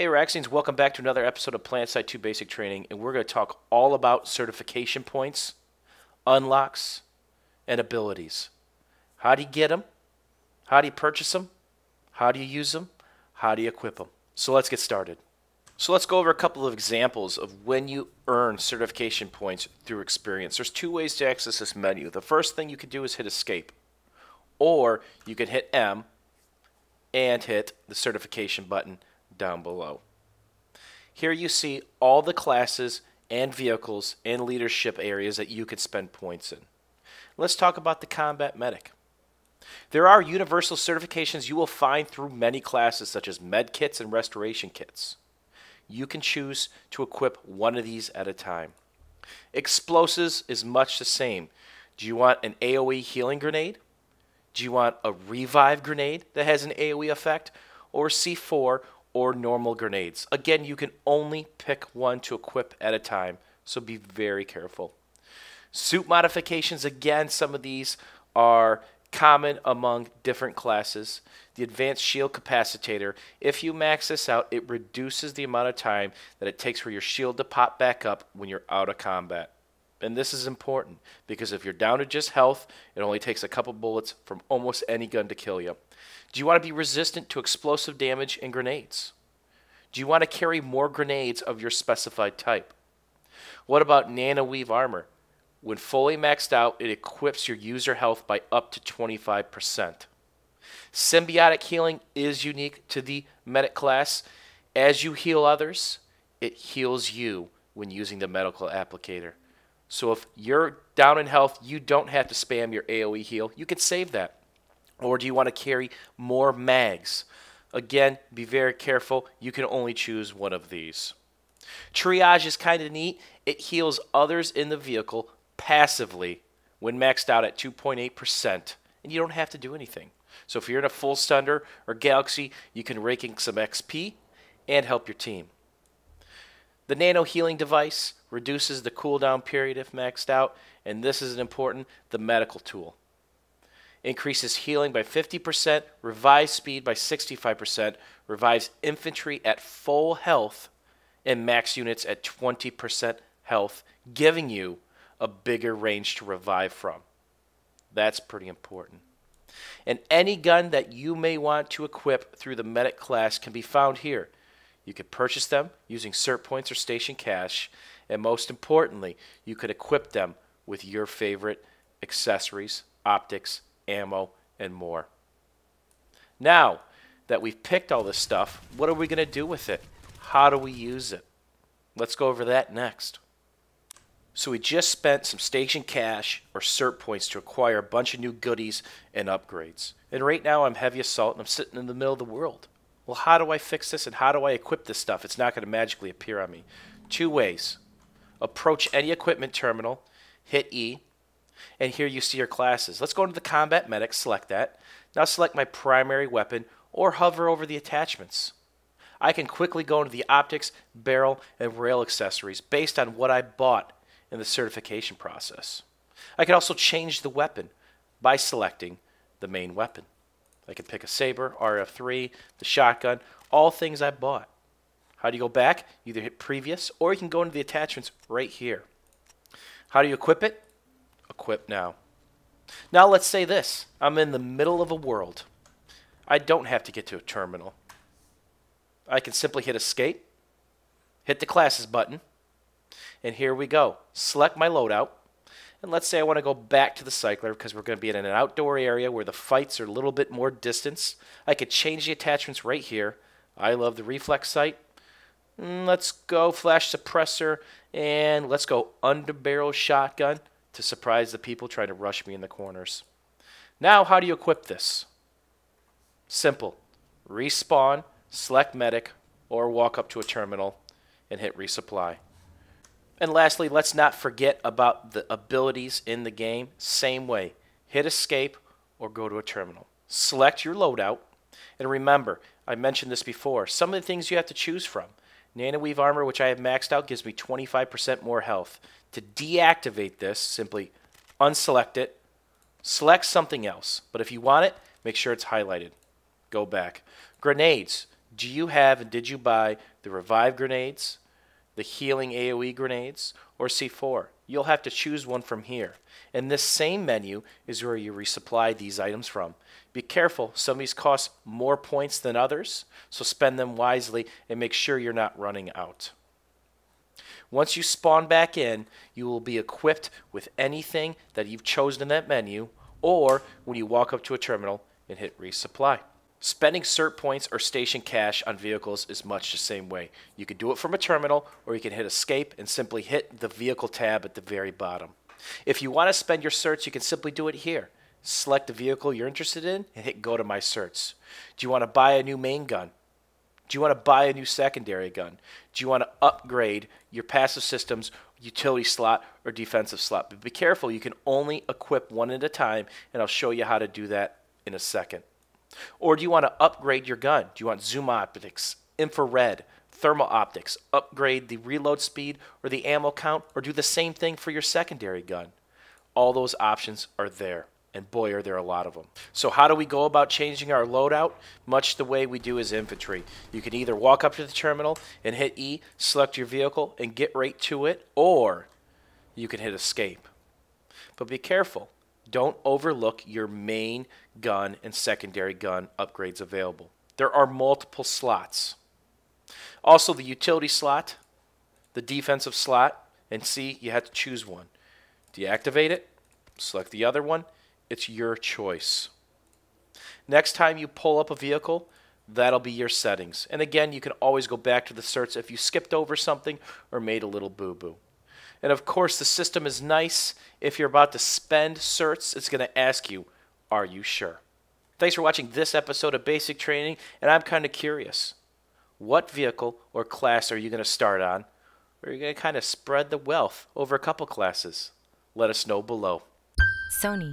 Hey Raxians, welcome back to another episode of Planetside 2 Basic Training, and we're going to talk all about certification points, unlocks, and abilities. How do you get them? How do you purchase them? How do you use them? How do you equip them? So let's get started. So let's go over a couple of examples of when you earn certification points through experience. There's two ways to access this menu. The first thing you can do is hit escape, or you can hit M and hit the certification button down below. Here you see all the classes and vehicles and leadership areas that you could spend points in. Let's talk about the combat medic. There are universal certifications you will find through many classes such as med kits and restoration kits. You can choose to equip one of these at a time. Explosives is much the same. Do you want an AoE healing grenade? Do you want a revive grenade that has an AoE effect? Or C4 or normal grenades? Again, you can only pick one to equip at a time, so be very careful. Suit modifications, again, some of these are common among different classes. The advanced shield capacitator, if you max this out, it reduces the amount of time that it takes for your shield to pop back up when you're out of combat. And this is important because if you're down to just health, it only takes a couple bullets from almost any gun to kill you. Do you want to be resistant to explosive damage and grenades? Do you want to carry more grenades of your specified type? What about nano weave armor? When fully maxed out, it equips your user health by up to 25%. Symbiotic healing is unique to the medic class. As you heal others, it heals you when using the medical applicator. So if you're down in health, you don't have to spam your AoE heal. You can save that. Or do you want to carry more mags? Again, be very careful. You can only choose one of these. Triage is kind of neat. It heals others in the vehicle passively when maxed out at 2.8%, and you don't have to do anything. So if you're in a full Thunder or Galaxy, you can rake in some XP and help your team. The nano healing device reduces the cooldown period if maxed out, and this is important, the medical tool. Increases healing by 50%, revives speed by 65%, revives infantry at full health, and max units at 20% health, giving you a bigger range to revive from. That's pretty important. And any gun that you may want to equip through the medic class can be found here. You can purchase them using cert points or station cash, and most importantly, you could equip them with your favorite accessories, optics, ammo, and more. Now that we've picked all this stuff, what are we going to do with it? How do we use it? Let's go over that next. So we just spent some station cash or cert points to acquire a bunch of new goodies and upgrades. And right now I'm heavy assault and I'm sitting in the middle of the world. Well, how do I fix this and how do I equip this stuff? It's not going to magically appear on me. Two ways. Approach any equipment terminal, hit E, and here you see your classes. Let's go into the combat medic, select that. Now select my primary weapon or hover over the attachments. I can quickly go into the optics, barrel, and rail accessories based on what I bought in the certification process. I can also change the weapon by selecting the main weapon. I can pick a saber, RF3, the shotgun, all things I bought. How do you go back? Either hit previous or you can go into the attachments right here. How do you equip it? Equip now. Now let's say this. I'm in the middle of a world. I don't have to get to a terminal. I can simply hit escape, hit the classes button, and here we go. Select my loadout. And let's say I want to go back to the cycler because we're going to be in an outdoor area where the fights are a little bit more distance. I could change the attachments right here. I love the reflex sight. Let's go flash suppressor and let's go underbarrel shotgun to surprise the people trying to rush me in the corners. Now, how do you equip this? Simple. Respawn, select medic, or walk up to a terminal and hit resupply. And lastly, let's not forget about the abilities in the game. Same way. Hit escape or go to a terminal. Select your loadout. And remember, I mentioned this before, some of the things you have to choose from. Nano Weave Armor, which I have maxed out, gives me 25% more health. To deactivate this, simply unselect it, select something else. But if you want it, make sure it's highlighted. Go back. Grenades. Do you have and did you buy the Revive grenades, the Healing AoE grenades, or C4? You'll have to choose one from here. And this same menu is where you resupply these items from. Be careful, some of these cost more points than others, so spend them wisely and make sure you're not running out. Once you spawn back in, you will be equipped with anything that you've chosen in that menu, or when you walk up to a terminal and hit resupply. Spending cert points or station cash on vehicles is much the same way. You can do it from a terminal, or you can hit escape and simply hit the vehicle tab at the very bottom. If you want to spend your certs, you can simply do it here. Select the vehicle you're interested in and hit go to my certs. Do you want to buy a new main gun? Do you want to buy a new secondary gun? Do you want to upgrade your passive systems, utility slot, or defensive slot? But be careful, you can only equip one at a time, and I'll show you how to do that in a second. Or do you want to upgrade your gun? Do you want zoom optics, infrared, thermal optics, upgrade the reload speed or the ammo count, or do the same thing for your secondary gun? All those options are there. And boy, are there a lot of them. So how do we go about changing our loadout? Much the way we do as infantry. You can either walk up to the terminal and hit E, select your vehicle, and get right to it, or you can hit escape. But be careful. Don't overlook your main gun and secondary gun upgrades available. There are multiple slots. Also, the utility slot, the defensive slot, and see, you have to choose one. Deactivate it, select the other one. It's your choice. Next time you pull up a vehicle, that'll be your settings. And again, you can always go back to the certs if you skipped over something or made a little boo-boo. And of course, the system is nice. If you're about to spend certs, it's going to ask you, are you sure? Thanks for watching this episode of Basic Training, and I'm kind of curious. What vehicle or class are you going to start on? Or are you going to kind of spread the wealth over a couple classes? Let us know below. Sony.